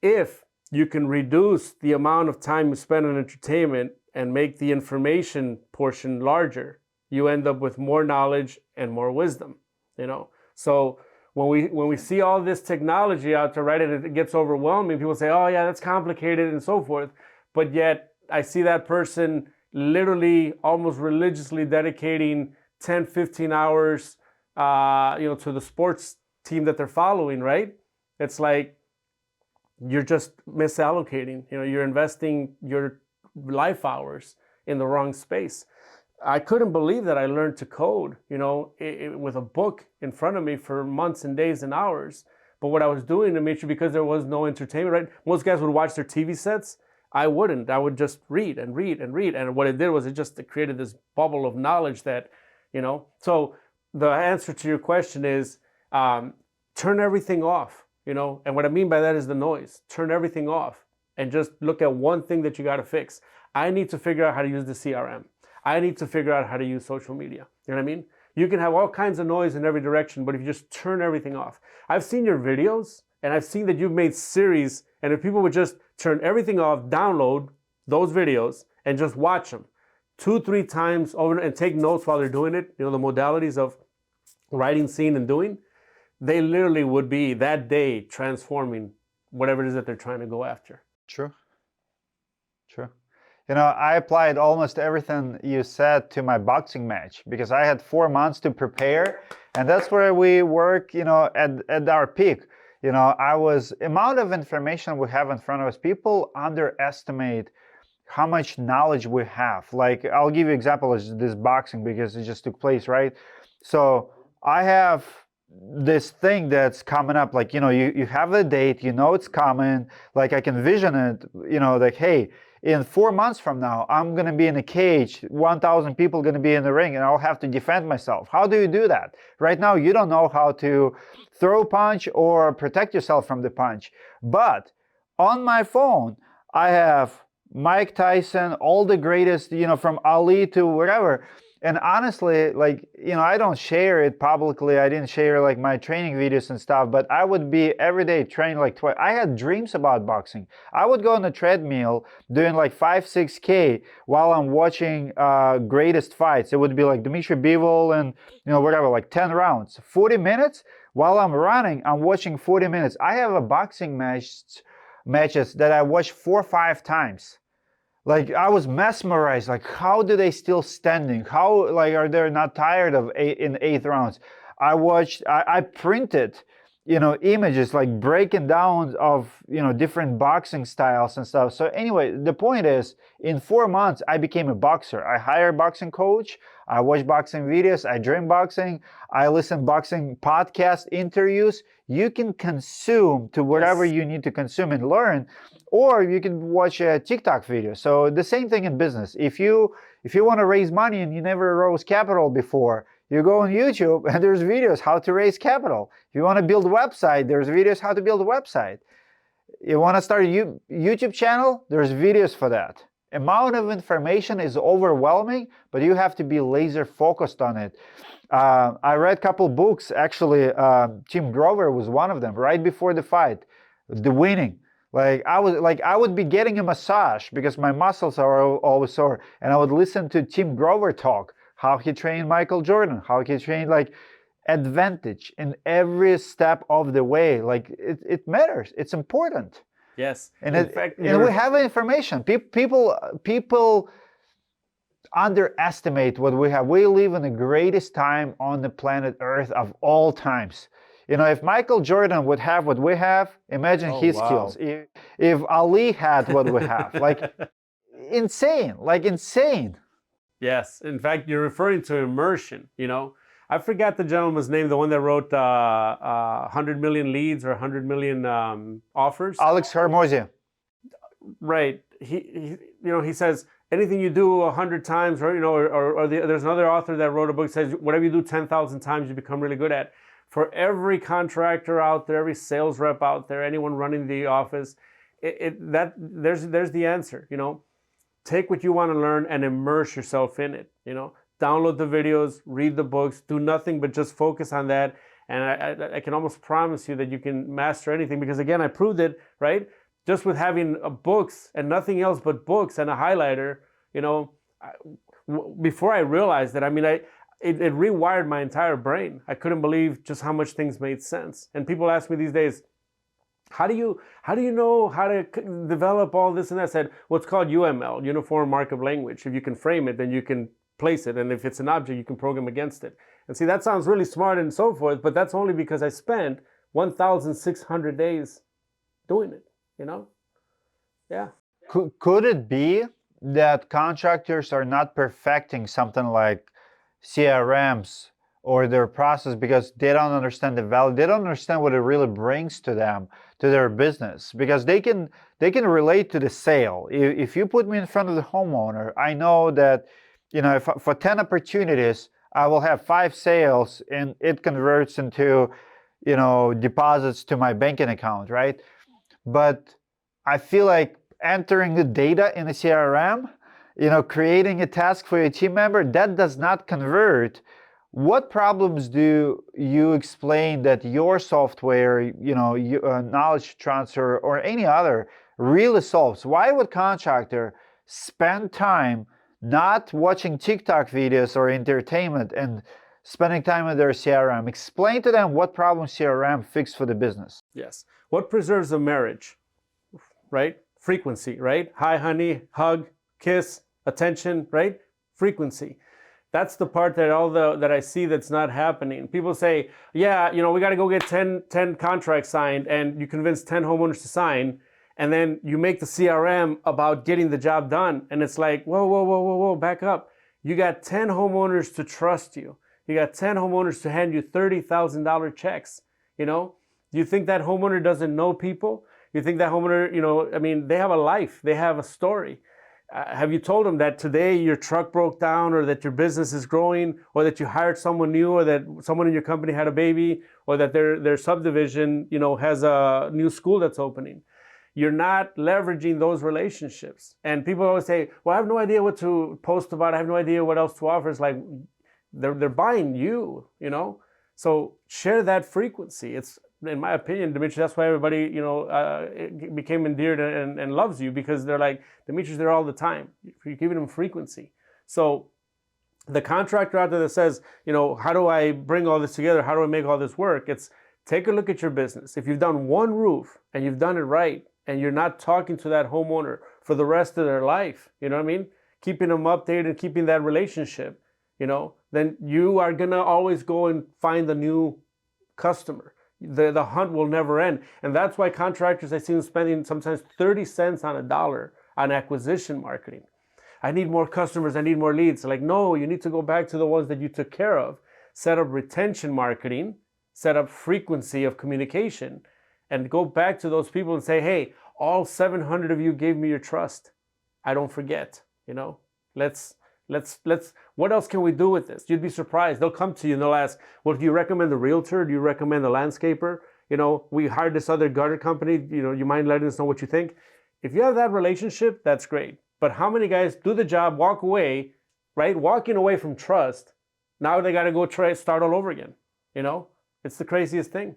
If you can reduce the amount of time you spend on entertainment and make the information portion larger, you end up with more knowledge and more wisdom. So when we see all this technology out there, right, and it gets overwhelming, people say, oh yeah, that's complicated and so forth. But yet I see that person literally almost religiously dedicating 10, 15 hours to the sports team that they're following, right? It's like you're just misallocating. You're investing your life hours in the wrong space. I couldn't believe that I learned to code, with a book in front of me for months and days and hours. But what I was doing, Dmitry, because there was no entertainment, right? Most guys would watch their TV sets. I wouldn't. I would just read and read and read. And what it did was it created this bubble of knowledge that, So the answer to your question is turn everything off, And what I mean by that is the noise. Turn everything off and just look at one thing that you got to fix. I need to figure out how to use the CRM. I need to figure out how to use social media. You know what I mean? You can have all kinds of noise in every direction, but if you just turn everything off. I've seen your videos And I've seen that you've made series, and if people would just turn everything off, download those videos, and just watch them 2-3 times over and take notes while they're doing it, the modalities of writing, seeing, and doing, they literally would be that day transforming whatever it is that they're trying to go after. True. I applied almost everything you said to my boxing match because I had 4 months to prepare, and that's where we work, at our peak. Amount of information we have in front of us, people underestimate how much knowledge we have. Like, I'll give you an example of this boxing because it just took place, right? So I have this thing that's coming up, like, you have a date, it's coming, like I can vision it, like, hey, in 4 months from now, I'm going to be in a cage, 1,000 people going to be in the ring, and I'll have to defend myself. How do you do that? Right now, you don't know how to throw a punch or protect yourself from the punch. But on my phone, I have Mike Tyson, all the greatest, from Ali to whatever. And honestly, like, I don't share it publicly. I didn't share like my training videos and stuff, but I would be every day training like twice. I had dreams about boxing. I would go on a treadmill doing like 5-6K while I'm watching greatest fights. It would be like Dmitry and, whatever, like 10 rounds, 40 minutes. While I'm running, I'm watching 40 minutes. I have a boxing matches that I watched 4 or 5 times. Like, I was mesmerized, like, how do they still standing? How, like, are they not tired of in 8th rounds? I printed, images, like, breaking down of, different boxing styles and stuff. So anyway, the point is, in 4 months, I became a boxer. I hired a boxing coach. I watch boxing videos. I dream boxing. I listen boxing podcast interviews. You can consume to whatever you need to consume and learn, or you can watch a TikTok video. So the same thing in business. If you want to raise money and you never raised capital before, you go on YouTube and there's videos how to raise capital. If you want to build a website, there's videos how to build a website. You want to start a YouTube channel, there's videos for that. Amount of information is overwhelming, but you have to be laser focused on it. I read a couple books, actually. Tim Grover was one of them, right before the fight, The Winning. I would be getting a massage because my muscles are always sore, and I would listen to Tim Grover talk, how he trained Michael Jordan, how he trained, like, advantage in every step of the way. Like, it matters. It's important. Yes. And we have information. People underestimate what we have. We live in the greatest time on the planet Earth of all times. If Michael Jordan would have what we have, imagine his skills. If Ali had what we have, like, insane. Yes. In fact, you're referring to immersion, I forgot the gentleman's name, the one that wrote 100 million leads or 100 million offers. Alex Hormozy. Right. He says anything you do 100 times, or there's another author that wrote a book that says whatever you do 10,000 times, you become really good at. For every contractor out there, every sales rep out there, anyone running the office, there's the answer. Take what you want to learn and immerse yourself in it. Download the videos, read the books, do nothing but just focus on that. And I can almost promise you that you can master anything, because again, I proved it, right? Just with having books and nothing else but books and a highlighter, before I realized that, it rewired my entire brain. I couldn't believe just how much things made sense. And people ask me these days, how do you know how to develop all this and that? I said, what's called UML, Uniform Markup Language. If you can frame it, then you can place it. And if it's an object, you can program against it. And see, that sounds really smart and so forth, but that's only because I spent 1,600 days doing it, Yeah. Could it be that contractors are not perfecting something like CRMs or their process because they don't understand the value? They don't understand what it really brings to them, to their business, because they can relate to the sale. If you put me in front of the homeowner, I know that, if for 10 opportunities, I will have 5 sales and it converts into, deposits to my banking account, right? But I feel like entering the data in a CRM, creating a task for your team member, that does not convert What problems do you explain that your software, knowledge transfer or any other really solves? Why would contractor spend time not watching TikTok videos or entertainment and spending time with their CRM? Explain to them what problem CRM fix for the business. Yes. What preserves a marriage, right? Frequency, right? Hi, honey, hug, kiss, attention, right? Frequency. That's the part that I see that's not happening. People say, yeah, we got to go get 10 contracts signed, and you convince 10 homeowners to sign, and then you make the CRM about getting the job done. And it's like, whoa, back up. You got 10 homeowners to trust you. You got 10 homeowners to hand you $30,000 checks. Do you think that homeowner doesn't know people? You think that homeowner, they have a life, they have a story. Have you told them that today your truck broke down, or that your business is growing, or that you hired someone new, or that someone in your company had a baby, or that their subdivision, has a new school that's opening? You're not leveraging those relationships. And people always say, well, I have no idea what to post about. I have no idea what else to offer. It's like they're buying you, So share that frequency. It's, in my opinion, Dmitry, that's why everybody, became endeared and loves you, because they're like, Dmitry's there all the time. You're giving them frequency. So the contractor out there that says, how do I bring all this together? How do I make all this work? It's take a look at your business. If you've done one roof and you've done it right, and you're not talking to that homeowner for the rest of their life, keeping them updated and keeping that relationship, then you are going to always go and find a new customer. The hunt will never end. And that's why contractors, I see them spending sometimes 30 cents on a dollar on acquisition marketing. I need more customers, I need more leads. Like, no, you need to go back to the ones that you took care of. Set up retention marketing, set up frequency of communication, and go back to those people and say, hey, all 700 of you gave me your trust. I don't forget, let's what else can we do with this? You'd be surprised. They'll come to you and they'll ask, well, do you recommend the realtor? Do you recommend the landscaper? We hired this other gutter company. You mind letting us know what you think? If you have that relationship, that's great. But how many guys do the job, walk away, right? Walking away from trust. Now they got to go start all over again. It's the craziest thing.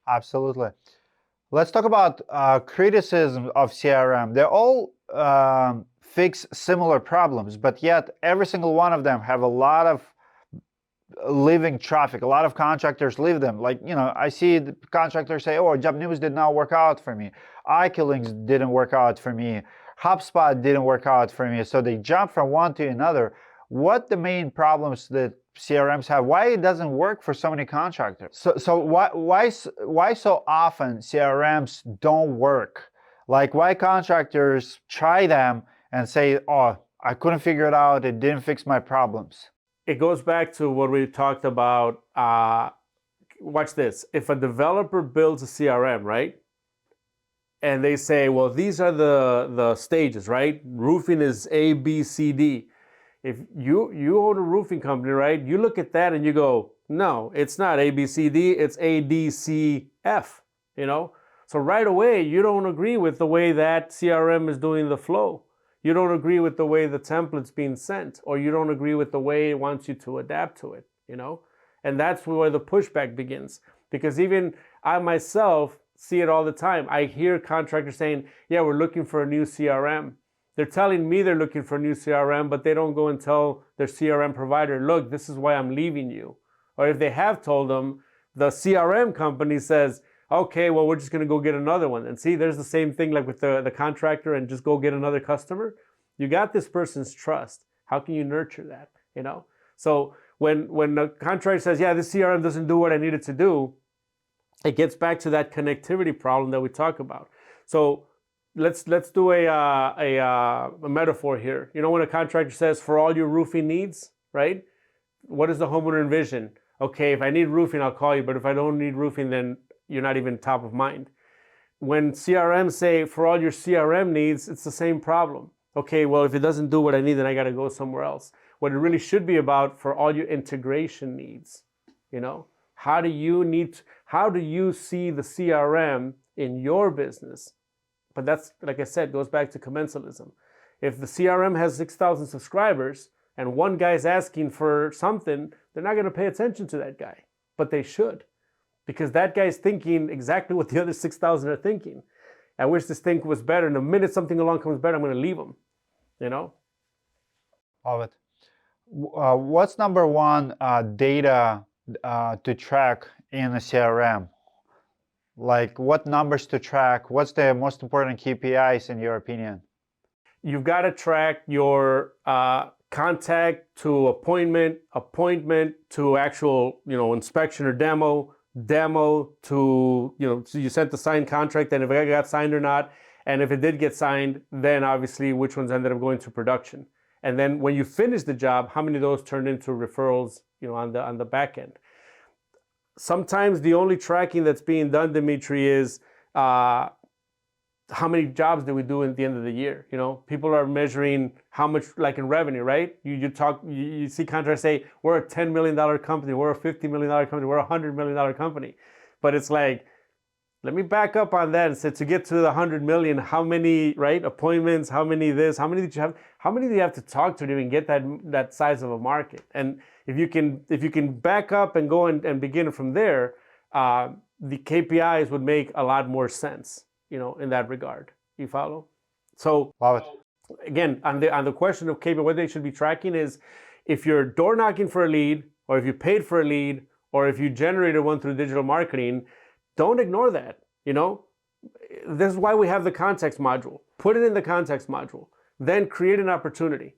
Absolutely. Let's talk about criticism of CRM. They're all fix similar problems, but yet every single one of them have a lot of living traffic. A lot of contractors leave them. Like, I see the contractors say, oh, Job News did not work out for me. IQ didn't work out for me. HubSpot didn't work out for me. So they jump from one to another. What the main problems that CRMs have? Why it doesn't work for so many contractors? So why so often CRMs don't work? Like, why contractors try them and say, oh, I couldn't figure it out, it didn't fix my problems? It goes back to what we talked about. Watch this. If a developer builds a CRM, right? And they say, well, these are the stages, right? Roofing is A, B, C, D. If you own a roofing company, right? You look at that and you go, no, it's not A, B, C, D, it's A, D, C, F, So right away, you don't agree with the way that CRM is doing the flow. You don't agree with the way the template's being sent, or you don't agree with the way it wants you to adapt to it, And that's where the pushback begins. Because even I myself see it all the time. I hear contractors saying, yeah, we're looking for a new CRM. They're telling me they're looking for a new CRM, but they don't go and tell their CRM provider, look, this is why I'm leaving you. Or if they have told them, the CRM company says, okay, well, we're just going to go get another one. And see, there's the same thing like with the contractor and just go get another customer. You got this person's trust. How can you nurture that? So when the contractor says, yeah, this CRM doesn't do what I need it to do, it gets back to that connectivity problem that we talk about. So let's do a metaphor here. When a contractor says, for all your roofing needs, right? What does the homeowner envision? Okay, if I need roofing, I'll call you. But if I don't need roofing, then you're not even top of mind. When CRMs say, for all your CRM needs, it's the same problem. Okay, well, if it doesn't do what I need, then I got to go somewhere else. What it really should be about, for all your integration needs, how do you see the CRM in your business? But that's, like I said, goes back to commensalism. If the CRM has 6,000 subscribers, and one guy's asking for something, they're not going to pay attention to that guy, but they should, because that guy's thinking exactly what the other 6,000 are thinking. I wish this thing was better, and the minute something along comes better, I'm going to leave them, you know? Love it. What's number one data to track in a CRM? Like what numbers to track? What's the most important KPIs in your opinion? You've got to track your contact to appointment, appointment to actual, inspection or demo, demo to, so you sent the signed contract, and if it got signed or not, and if it did get signed, then obviously which ones ended up going to production. And then when you finish the job, how many of those turned into referrals, on the back end. Sometimes the only tracking that's being done, Dmitry, is how many jobs did we do at the end of the year? People are measuring how much, like in revenue, right? You see contractors say, we're a $10 million company, we're a $50 million company, we're a $100 million company. But it's like, let me back up on that and say, to get to the 100 million, how many, right, appointments, how many this, how many did you have, how many do you have to talk to even get that size of a market? And if you can back up and go and begin from there, the KPIs would make a lot more sense, in that regard. You follow? So Love it. Again, on the question of KPI, what they should be tracking is if you're door knocking for a lead, or if you paid for a lead, or if you generated one through digital marketing, don't ignore that. This is why we have the context module. Put it in the context module. Then create an opportunity.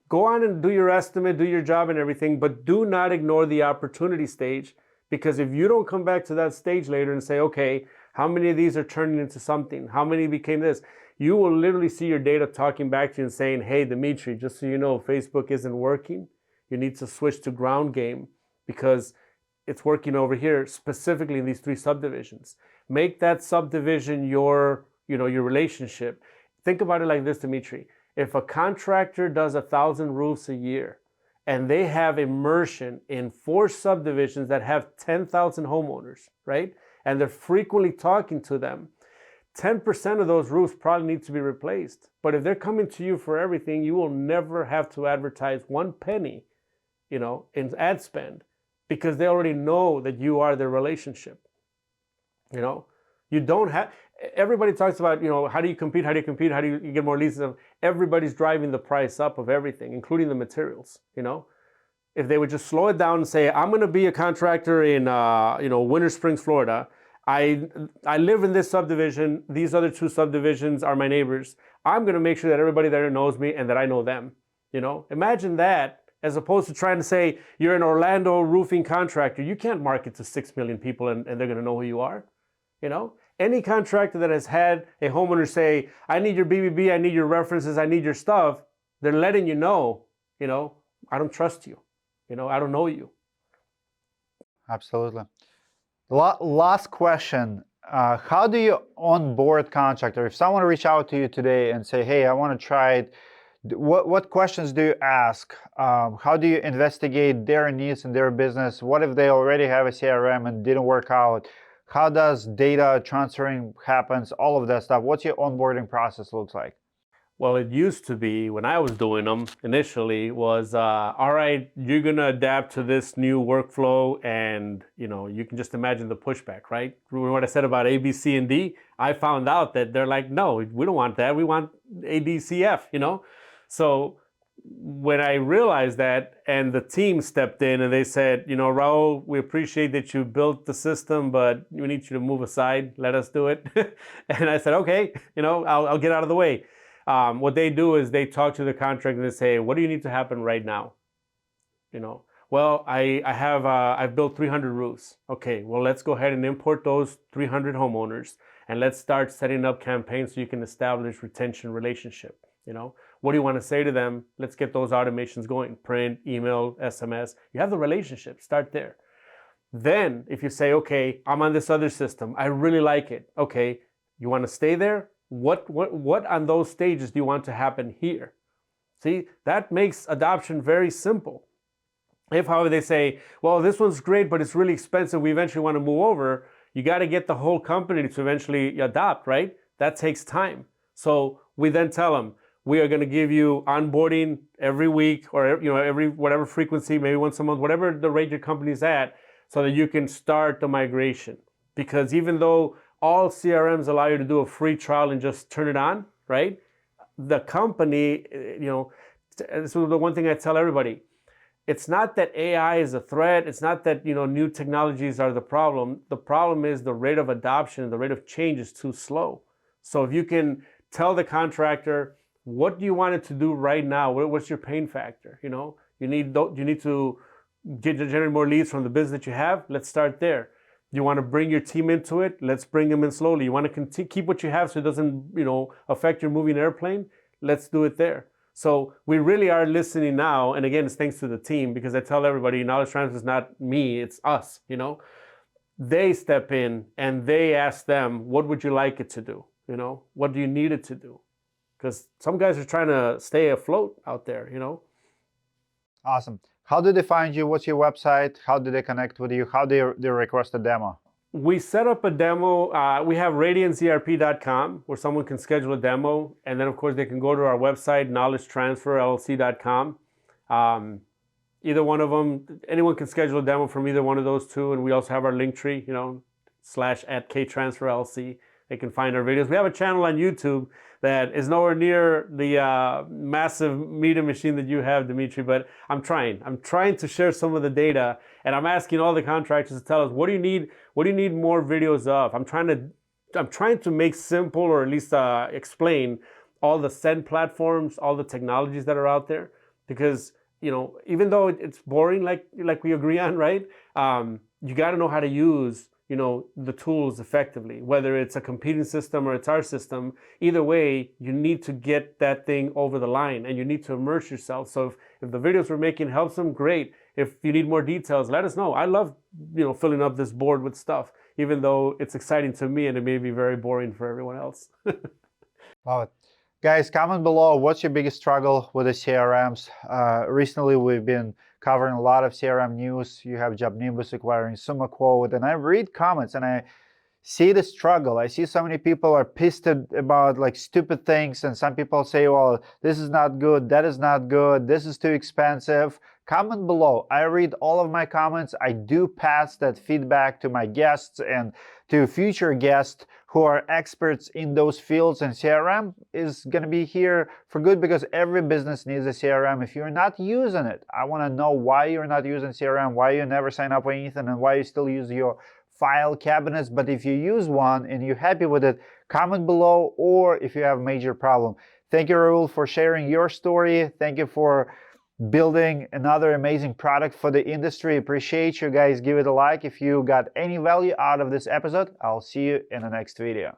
Go on and do your estimate, do your job and everything, but do not ignore the opportunity stage, because if you don't come back to that stage later and say, okay, how many of these are turning into something? How many became this? You will literally see your data talking back to you and saying, hey, Dmitry, just so you know, Facebook isn't working. You need to switch to ground game because it's working over here, specifically in these 3 subdivisions. Make that subdivision your relationship. Think about it like this, Dmitry. If a contractor does 1,000 roofs a year and they have immersion in 4 subdivisions that have 10,000 homeowners, right? And they're frequently talking to them, 10% of those roofs probably need to be replaced. But if they're coming to you for everything, you will never have to advertise 1 penny, in ad spend, because they already know that you are their relationship. You don't have, everybody talks about, how do you compete? How do you get more leads? Everybody's driving the price up of everything, including the materials, If they would just slow it down and say, I'm going to be a contractor in, Winter Springs, Florida. I live in this subdivision. These other 2 subdivisions are my neighbors. I'm going to make sure that everybody there knows me and that I know them. Imagine that, as opposed to trying to say you're an Orlando roofing contractor. You can't market to 6 million people and they're going to know who you are. Any contractor that has had a homeowner say, I need your BBB, I need your references, I need your stuff, they're letting you know, I don't trust you. I don't know you. Absolutely. Last question. How do you onboard contractor? If someone reach out to you today and say, hey, I want to try it, what questions do you ask? How do you investigate their needs and their business? What if they already have a CRM and didn't work out? How does data transferring happens? All of that stuff. What's your onboarding process looks like? Well, it used to be, when I was doing them initially, was, all right, you're going to adapt to this new workflow, and, you can just imagine the pushback, right? Remember what I said about A, B, C, and D? I found out that they're like, no, we don't want that. We want A, B, C, F, So when I realized that, and the team stepped in and they said, Raul, we appreciate that you built the system, but we need you to move aside. Let us do it. And I said, okay, I'll get out of the way. What they do is they talk to the contractor and they say, what do you need to happen right now? Well, I've built 300 roofs. Okay, well, let's go ahead and import those 300 homeowners and let's start setting up campaigns so you can establish retention relationship. What do you want to say to them? Let's get those automations going. Print, email, SMS. You have the relationship. Start there. Then if you say, okay, I'm on this other system, I really like it. Okay, you want to stay there? What on those stages do you want to happen here? See, that makes adoption very simple. If, however, they say, well, this one's great, but it's really expensive, we eventually want to move over, you got to get the whole company to eventually adopt, right? That takes time. So we then tell them, we are going to give you onboarding every week or every whatever frequency, maybe once a month, whatever the rate your company's at, so that you can start the migration. Because even though all CRMs allow you to do a free trial and just turn it on, right? The company, this is the one thing I tell everybody. It's not that AI is a threat. It's not that new technologies are the problem. The problem is the rate of adoption, the rate of change is too slow. So if you can tell the contractor, what do you want it to do right now? What's your pain factor? You need to generate more leads from the business that you have. Let's start there. You want to bring your team into it? Let's bring them in slowly. You want to keep what you have so it doesn't, affect your moving airplane? Let's do it there. So we really are listening now, and again, it's thanks to the team, because I tell everybody, knowledge transfer is not me, it's us. They step in and they ask them, what would you like it to do? What do you need it to do? Because some guys are trying to stay afloat out there. Awesome. How do they find you? What's your website? How do they connect with you? How do they request a demo? We set up a demo. We have radiancerp.com where someone can schedule a demo. And then, of course, they can go to our website, knowledgetransferllc.com. Either one of them, anyone can schedule a demo from either one of those two. And we also have our link tree, /@ktransferllc. They can find our videos. We have a channel on YouTube that is nowhere near the massive media machine that you have, Dmitry, but I'm trying. I'm trying to share some of the data, and I'm asking all the contractors to tell us, what do you need? What do you need more videos of? I'm trying to make simple, or at least explain all the send platforms, all the technologies that are out there, because even though it's boring, like we agree on, right? You got to know how to use the tools effectively, whether it's a competing system or it's our system. Either way, you need to get that thing over the line and you need to immerse yourself. So if the videos we're making helps them, great. If you need more details, let us know. I love, filling up this board with stuff, even though it's exciting to me and it may be very boring for everyone else. Love it. Guys, comment below, what's your biggest struggle with the CRMs? Recently, we've been covering a lot of CRM news. You have JobNimbus acquiring SummaQuote, and I read comments and I see the struggle. I see so many people are pissed about stupid things, and some people say, well, this is not good, that is not good, this is too expensive. Comment below. I read all of my comments. I do pass that feedback to my guests and to future guests who are experts in those fields, and CRM is going to be here for good because every business needs a CRM. If you're not using it, I want to know why you're not using CRM, why you never sign up for anything, and why you still use your file cabinets. But if you use one and you're happy with it, comment below, or if you have a major problem. Thank you, Raul, for sharing your story. Thank you for building another amazing product for the industry. Appreciate you guys. Give it a like if you got any value out of this episode. I'll see you in the next video.